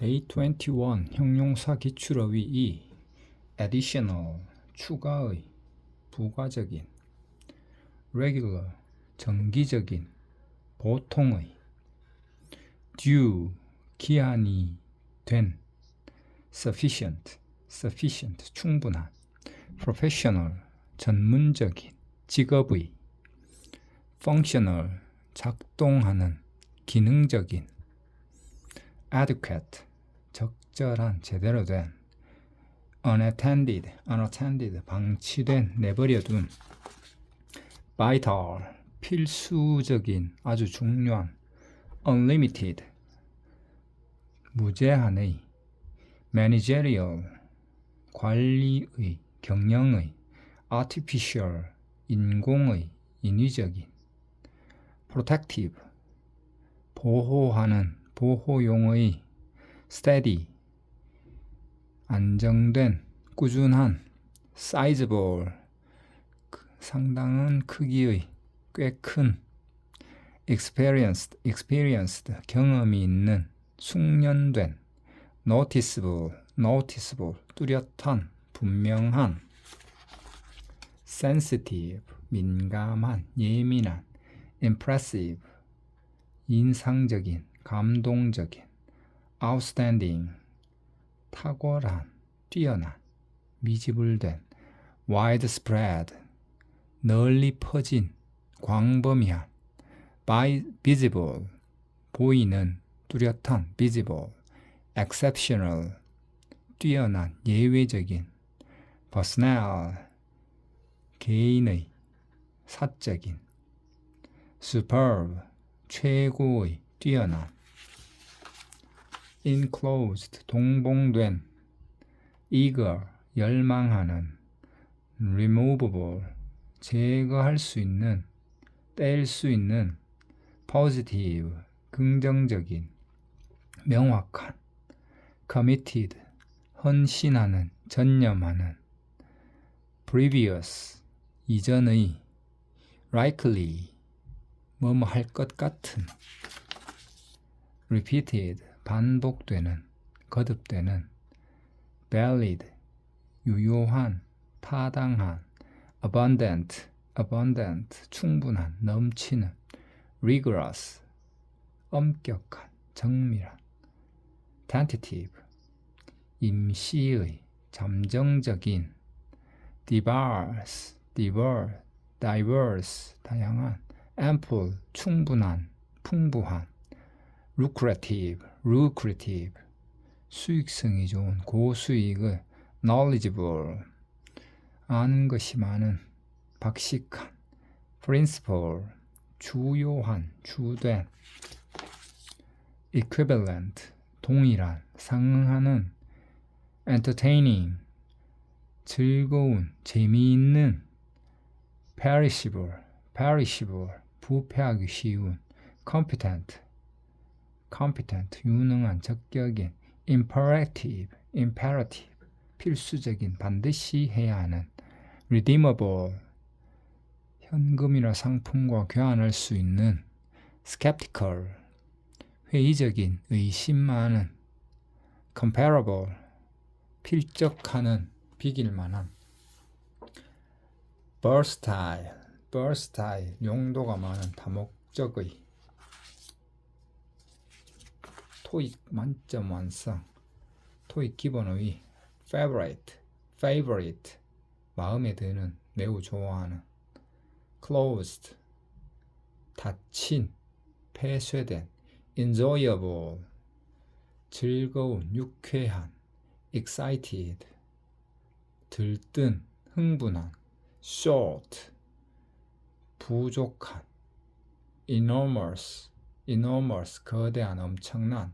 Day 21 형용사 기출어휘 2 additional 추가의 부가적인 regular 정기적인 보통의 due 기한이 된 sufficient 충분한 professional 전문적인 직업의 functional 작동하는 기능적인 adequate 적절한 제대로 된 unattended 방치된 내버려둔 vital 필수적인 아주 중요한 unlimited 무제한의 managerial 관리의 경영의 artificial 인공의 인위적인 protective 보호하는 보호용의 steady 안정된 꾸준한 sizable 상당한 크기의 꽤 큰 experienced 경험이 있는 숙련된 noticeable 뚜렷한 분명한 sensitive 민감한 예민한 impressive 인상적인 감동적인 outstanding 탁월한 뛰어난 미지불된 widespread 널리 퍼진 광범위한 visible 보이는 뚜렷한 visible exceptional 뛰어난 예외적인 personal 개인의 사적인 superb 최고의 뛰어난 enclosed 동봉된 eager 열망하는 removable 제거할 수 있는 뗄 수 있는 positive 긍정적인 명확한 committed 헌신하는 전념하는 previous 이전의 likely 뭐뭐 할 것 같은 repeated 반복되는 거듭되는 valid 유효한 타당한 abundant 충분한 넘치는 rigorous 엄격한 정밀한 tentative 임시의 잠정적인 diverse 다양한 ample 충분한 풍부한 lucrative 수익성이 좋은 고수익의 knowledgeable 아는 것이 많은 박식한 principal 주요한 주된 equivalent 동일한 상응하는 entertaining 즐거운 재미있는 perishable 부패하기 쉬운 competent 유능한 적격인 imperative 필수적인 반드시 해야 하는 redeemable 현금이나 상품과 교환할 수 있는 skeptical 회의적인 의심 많은 comparable 필적하는 비길 만한 versatile 용도가 많은 다목적의 토익 만점 완성 토익 기본어휘 favorite 마음에 드는 매우 좋아하는 closed 닫힌 폐쇄된 enjoyable 즐거운 유쾌한 excited 들뜬 흥분한 short 부족한 enormous 거대한 엄청난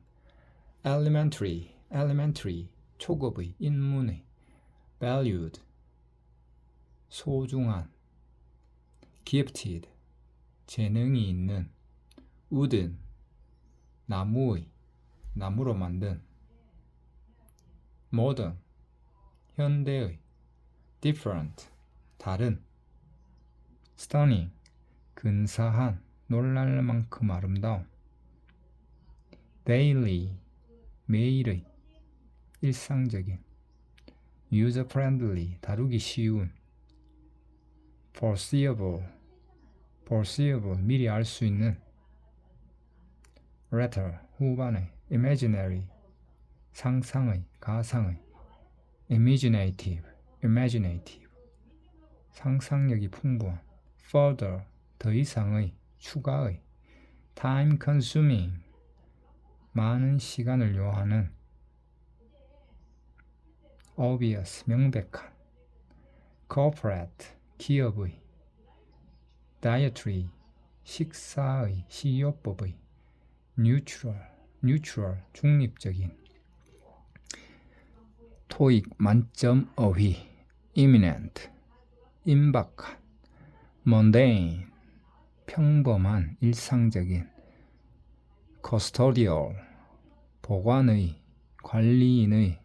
elementary 초급의 인문의 valued 소중한 gifted 재능이 있는 wooden 나무로 만든 modern 현대의 different 다른 stunning 근사한 놀랄 만큼 아름다운 daily 매일의, 일상적인, user-friendly, 다루기 쉬운, foreseeable, 미리 알 수 있는, latter, 후반의, imaginary, 상상의, 가상의, imaginative, 상상력이 풍부한, further, 더 이상의, 추가의, time consuming, 많은 시간을 요하는, obvious, 명백한, corporate, 기업의, dietary, 식사의, 식이요법의, neutral, 중립적인, 토익 만점 어휘, imminent, 임박한, mundane, 평범한, 일상적인, custodial, 보관의, 관리인의,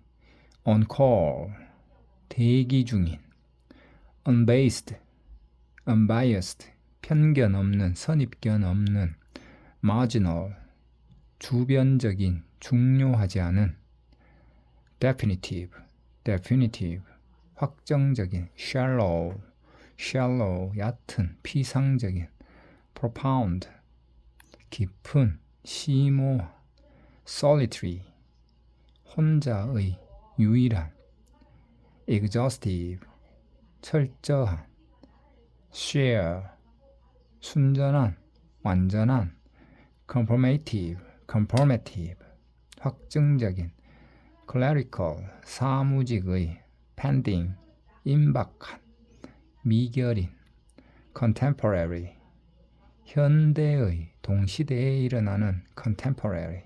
on call, 대기 중인, unbiased, 편견 없는, 선입견 없는, marginal, 주변적인, 중요하지 않은, definitive, 확정적인, shallow, 얕은, 피상적인, profound, 깊은, 심오한, solitary, 혼자의, 유일한, exhaustive, 철저한, share, 순전한, 완전한, conformative, 확증적인, clerical, 사무직의, pending, 임박한, 미결인, contemporary, 현대의, 동시대에 일어나는, contemporary,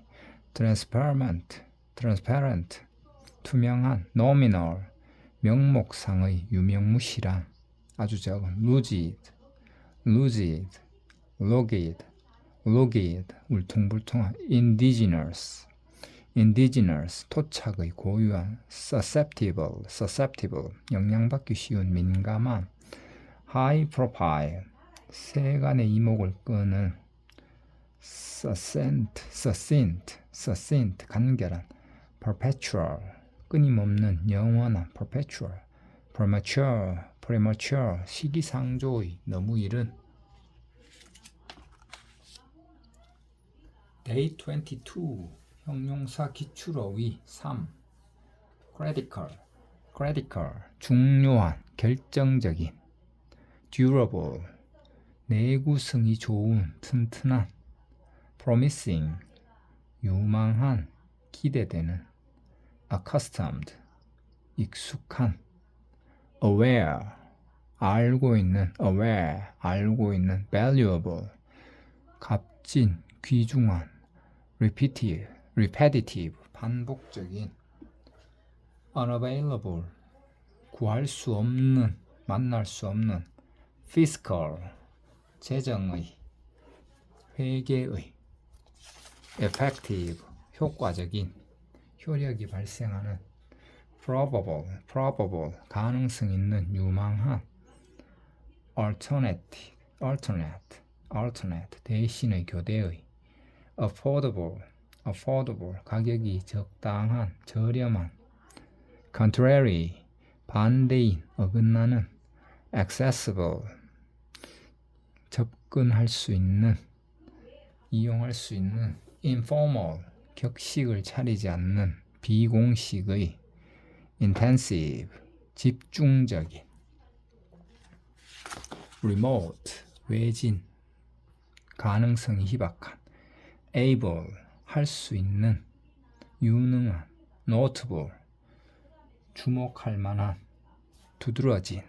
transparent, 투명한, nominal, 명목상의, 유명무실한, 아주 적은, lucid, 울퉁불퉁한, indigenous, 토착의, 고유한, susceptible, 영향받기 쉬운, 민감한, high profile, 세간의 이목을 끄는, succinct, 간결한, perpetual, 끊임없는, 영원한, perpetual, premature, 시기상조의, 너무 이른. Day 22, 형용사 기출어휘 3. critical, 중요한, 결정적인. durable, 내구성이 좋은, 튼튼한. promising, 유망한, 기대되는. accustomed, 익숙한. aware, 알고 있는. valuable, 값진, 귀중한. repetitive, 반복적인. unavailable, 구할 수 없는, 만날 수 없는. fiscal, 재정의, 회계의. effective, 효과적인, 효력이 발생하는. probable, 가능성 있는, 유망한. alternate, 대신의, 교대의. affordable, 가격이 적당한, 저렴한. contrary, 반대인, 어긋나는. accessible, 접근할 수 있는, 이용할 수 있는. informal, 격식을 차리지 않는, 비공식의. intensive, 집중적인. remote, 외진, 가능성이 희박한. able, 할 수 있는, 유능한. notable, 주목할 만한, 두드러진.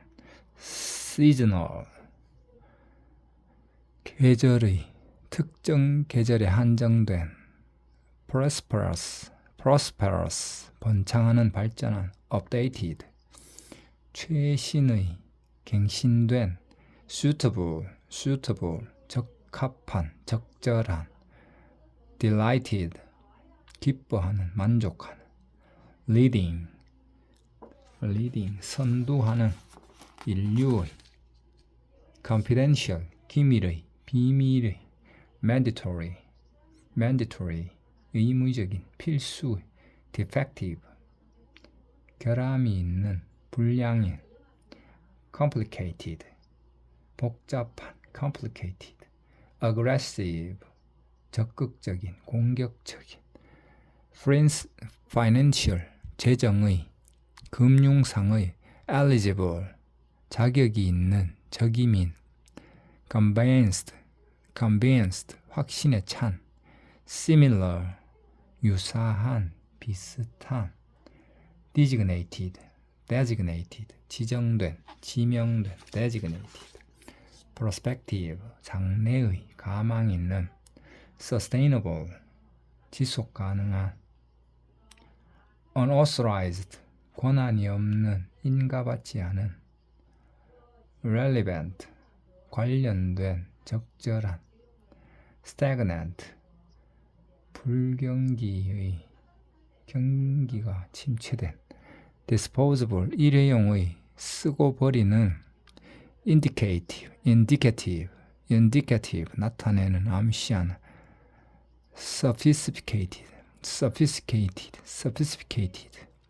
seasonal, 계절의, 특정 계절에 한정된. prosperous, 번창하는, 발전한. updated, 최신의, 갱신된. suitable, 적합한, 적절한. delighted, 기뻐하는, 만족하는. leading, 선두하는, 인류의. confidential, 기밀의, 비밀의. mandatory, 의무적인, 필수의. defective, 결함이 있는, 불량인, complicated, 복잡한, complicated, aggressive, 적극적인, 공격적인, financial, 재정의, 금융상의, eligible, 자격이 있는, 적임인, convinced, 확신에 찬, similar, 유사한, 비슷한, designated, 지정된, 지명된, designated, prospective, 장래의, 가망 있는, sustainable, 지속 가능한, unauthorized, 권한이 없는, 인가받지 않은, relevant, 관련된, 적절한, stagnant, 불경기의, 경기가 침체된, disposable, 일회용의, 쓰고 버리는, indicative, 나타내는, 암시하는, sophisticated,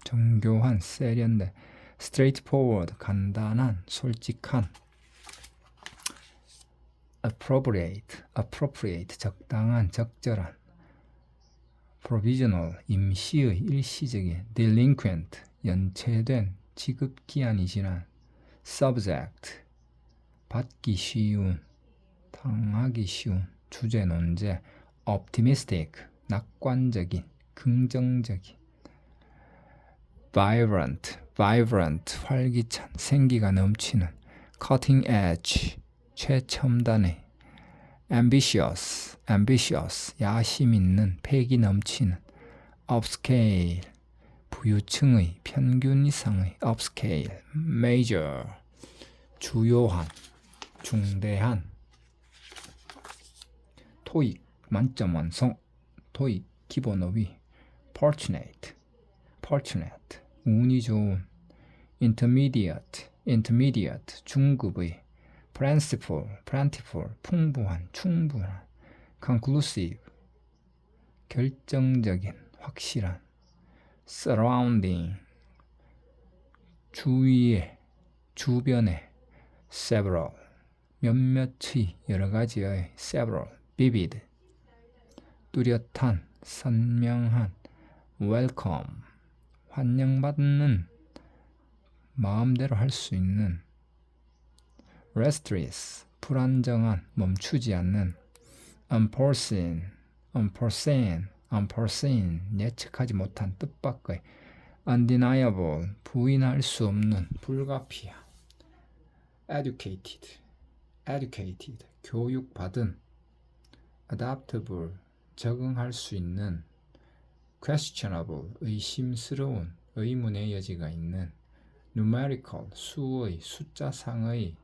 정교한, 세련된, straightforward, 간단한, 솔직한, appropriate, 적당한, 적절한, provisional, 임시의, 일시적인, delinquent, 연체된, 지급기한이 지난, subject, 받기 쉬운, 당하기 쉬운, 주제, 논제, optimistic, 낙관적인, 긍정적인, vibrant, 활기찬, 생기가 넘치는, cutting edge, 최첨단의, ambitious, 야심 있는, 패기 넘치는, upscale, 부유층의, 평균 이상의, upscale, major, 주요한, 중대한, 토익, 만점 완성, 토익, 기본 어휘, fortunate, 운이 좋은, intermediate, 중급의, plentiful, 풍부한, 충분한, conclusive, 결정적인, 확실한, surrounding, 주위에, 주변에, several, 몇몇의, 여러가지의, several, vivid, 뚜렷한, 선명한, welcome, 환영받는, 마음대로 할 수 있는, restless, 불안정한, 멈추지 않는, unforeseen, 예측하지 못한, 뜻밖의, undeniable, 부인할 수 없는, 불가피한, educated, 교육받은, adaptable, 적응할 수 있는, questionable, 의심스러운, 의문의 여지가 있는, numerical, 수의, 숫자상의,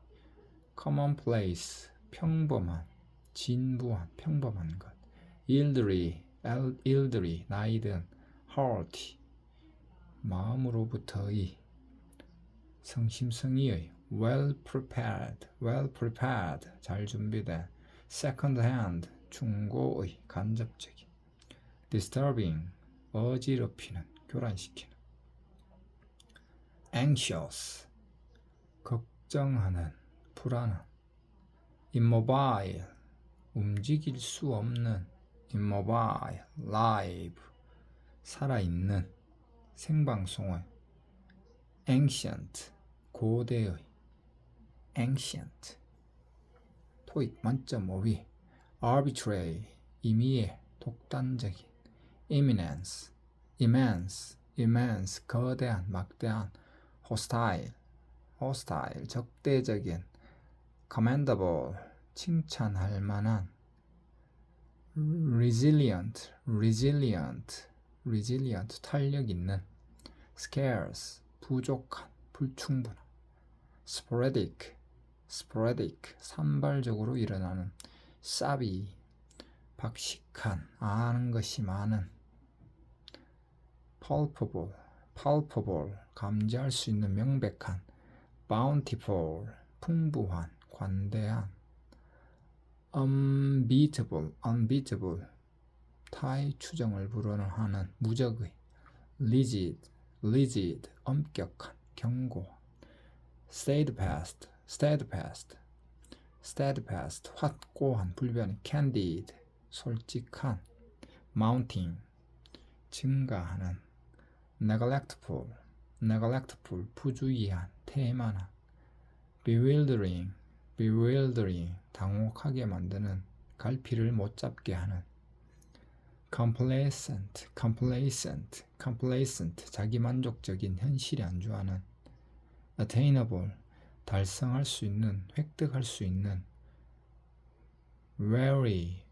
commonplace, 평범한, 진부한, 평범한 것, elderly, 나이든, hearty, 마음으로부터의, 성심성의의, well prepared, 잘 준비된, second hand, 중고의, 간접적인, disturbing, 어지럽히는, 교란시키는, anxious, 걱정하는, 불안한, immobile, 움직일 수 없는, immobile, live, 살아있는, 생방송의, ancient, 고대의, ancient, 토익 만점 5위, arbitrary, 임의의, 독단적인, immense, 거대한, 막대한, hostile, 적대적인, commendable, 칭찬할 만한, resilient, 탄력 있는, scarce, 부족한, 불충분한, sporadic, 산발적으로 일어나는, savvy, 박식한, 아는 것이 많은, palpable, 감지할 수 있는, 명백한, bountiful, 풍부한, 관대한, unbeatable, 타의 추정을 불허하는, 무적의, rigid, 엄격한, 경고. steadfast, 확고한, 불변. candid, 솔직한. mounting, 증가하는. neglectful, 부주의한, 태만한. bewildering, 당혹하게 만드는, 갈피를 못 잡게 하는. complacent, 자기만족적인, 현실에 안주하는. attainable, 달성할 수 있는, 획득할 수 있는. wary,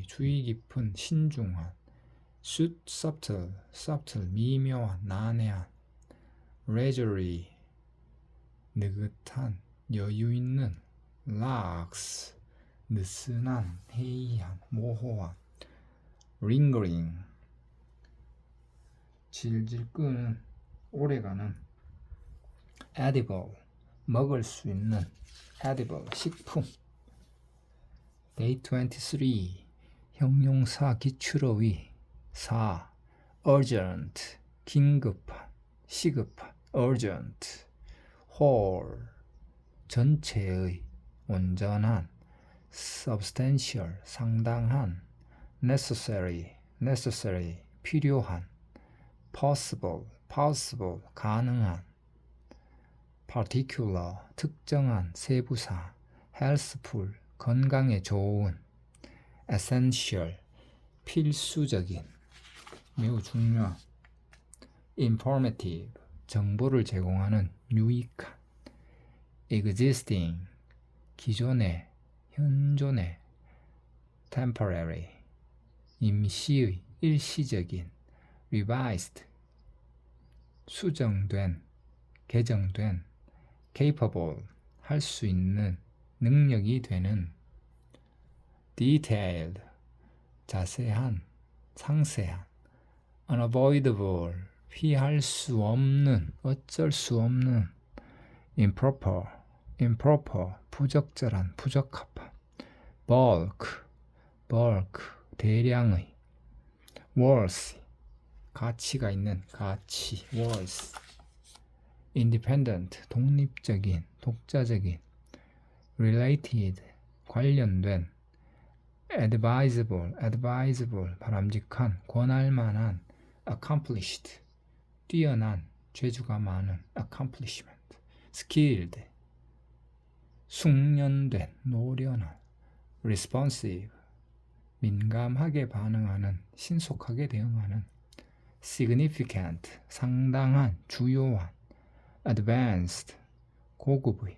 주의 깊은, 신중한. subtle, 미묘한, 난해한. leisurely, 느긋한, 여유 있는. lax, 느슨한, 해이한, 모호한. lingering, 질질 끄는, 오래가는. edible, 먹을 수 있는. edible, 식품. day 23, 형용사 기출어휘. 4. urgent, 긴급한, 시급한. urgent. whole, 전체의, 온전한. substantial, 상당한. necessary, 필요한. possible, 가능한. particular, 특정한, 세부사. healthful, 건강에 좋은. essential, 필수적인, 매우 중요한. informative, 정보를 제공하는, 유익한. existing, 기존의, 현존의. temporary, 임시의, 일시적인. revised, 수정된, 개정된. capable, 할 수 있는, 능력이 되는. detailed, 자세한, 상세한. unavoidable, 피할 수 없는, 어쩔 수 없는. improper, 부적절한, 부적합한. bulk, 대량의. worth, 가치가 있는, 가치. worth. independent, 독립적인, 독자적인. related, 관련된. advisable, 바람직한, 권할 만한. accomplished, 뛰어난, 재주가 많은. accomplishment. skilled, 숙련된, 노련한. responsive, 민감하게 반응하는, 신속하게 대응하는. significant, 상당한, 주요한. advanced, 고급의,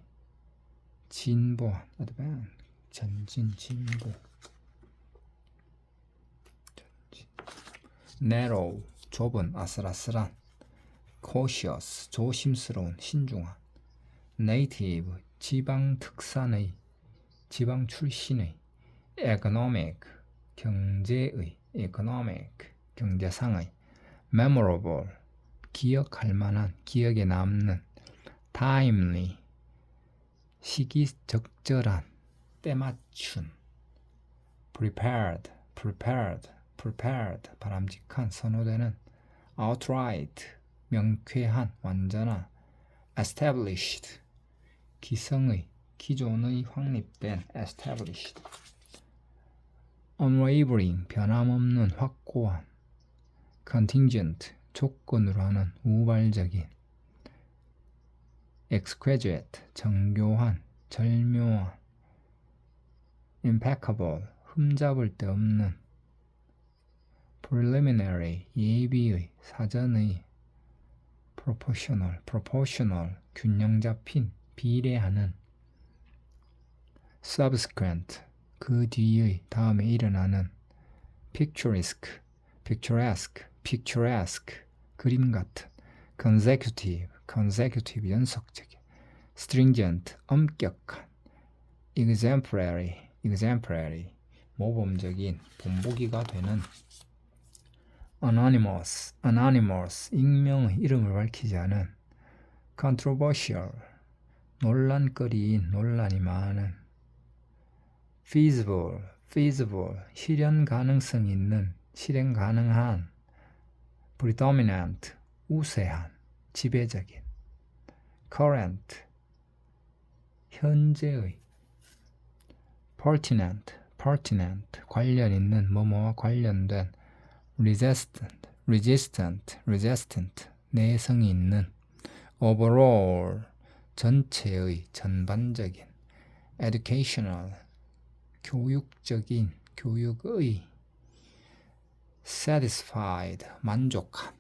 진보한. advanced, 전진, 진보. narrow, 좁은, 아슬아슬한. cautious, 조심스러운, 신중한. native, 지방 특산의, 지방 출신의. economic, 경제의. 경제상의. memorable, 기억할 만한, 기억에 남는. timely, 시기적절한, 때맞춘. prepared, 바람직한, 선호되는. outright, 명쾌한, 완전한. established, 기성의, 기존의, 확립된. established. unwavering, 변함없는, 확고한. contingent, 조건으로 하는, 우발적인. exquisite, 정교한, 절묘한. impeccable, 흠잡을 데 없는. preliminary, 예비의, 사전의. proportional, 균형 잡힌, 비례하는. subsequent, 그 뒤의, 다음에 일어나는. picturesque, 그림 같은. consecutive, 연속적인. stringent, 엄격한. exemplary, 모범적인, 본보기가 되는. anonymous, 익명의, 이름을 밝히지 않은. controversial, 논란거리인, 논란이 많은. feasible, 실현 가능성 있는, 실행 가능한. predominant, 우세한, 지배적인, current, 현재의, pertinent, 관련 있는, 뭐뭐와 관련된, resistant, 내성이 있는, overall, 전체의, 전반적인, educational, 교육적인, 교육의, satisfied, 만족한,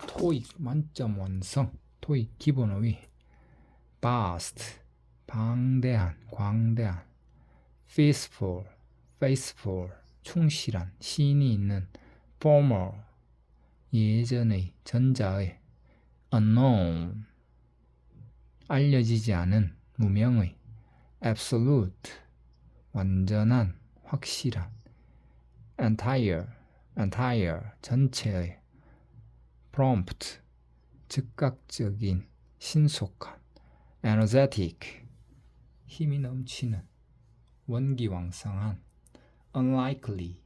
토익 만점 완성, 토익 기본어휘, vast, 방대한, 광대한, faithful, 충실한, 신이 있는, former, 예전의, 전자의, unknown, 알려지지 않은, 무명의, absolute, 완전한, 확실한, entire, 전체의, prompt, 즉각적인, 신속한, energetic, 힘이 넘치는, 원기왕성한, unlikely,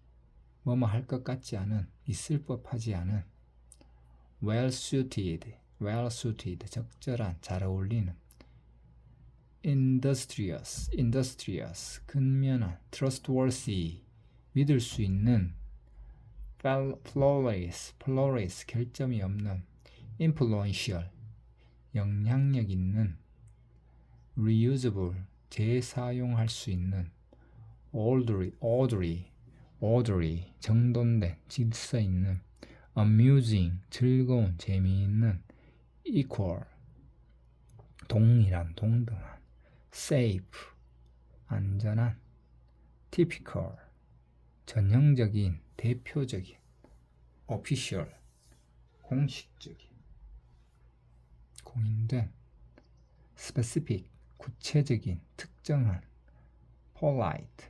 뭐뭐 할 것 같지 않은, 있을 법하지 않은, well suited, 적절한, 잘 어울리는, industrious, 근면한, trustworthy, 믿을 수 있는, flawless, 결점이 없는, influential, 영향력 있는, reusable, 재사용할 수 있는, orderly, 정돈된, 질서 있는, amusing, 즐거운, 재미있는, equal, 동일한, 동등한, safe, 안전한, typical, 전형적인, 대표적인, official, 공식적인, 공인된, specific, 구체적인, 특정한, polite,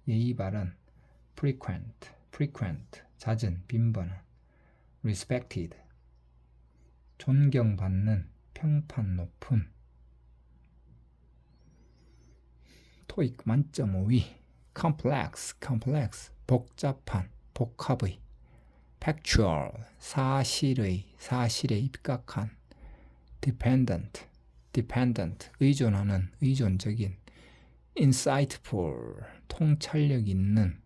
예의 바른, frequent, 잦은, 빈번한, respected, 존경받는, 평판 높은, 토익 만점 5위, complex, 복잡한, 복합의, factual, 사실에 입각한, dependent, 의존하는, 의존적인, insightful, 통찰력 있는,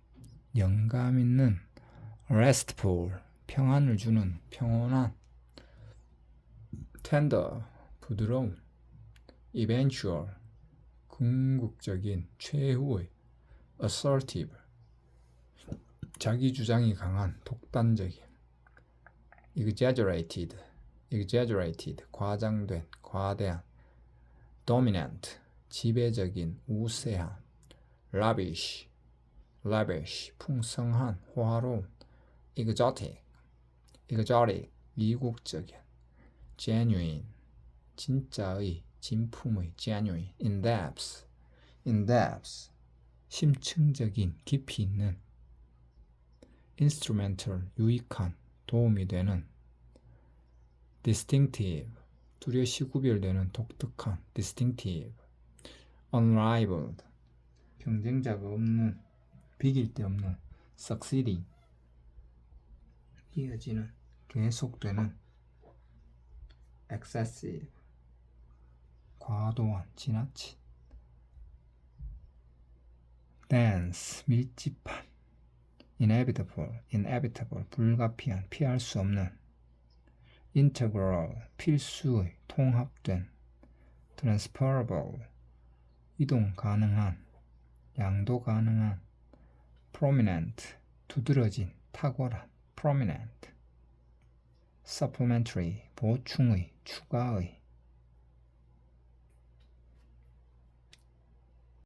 영감 있는, restful, 평안을 주는, 평온한, tender, 부드러운, eventual, 궁극적인, 최후의, assertive, 자기 주장이 강한, 독단적인, exaggerated, 과장된, 과대한, dominant, 지배적인, 우세한, lavish, 풍성한, 호화로운, exotic, 이국적인, genuine, 진짜의, 진품의, genuine, in-depth, 심층적인, 깊이 있는, instrumental, 유익한, 도움이 되는, distinctive, 뚜렷이 구별되는, 독특한, distinctive, unrivaled, 경쟁자가 없는, 비길 데 없는, succeeding, 이어지는, 계속되는, excessive, 과도한, 지나친, dense, 밀집한, inevitable, 불가피한, 피할 수 없는, integral, 필수의, 통합된, transferable, 이동 가능한, 양도 가능한, prominent, 두드러진, 탁월한, prominent, supplementary, 보충의, 추가의,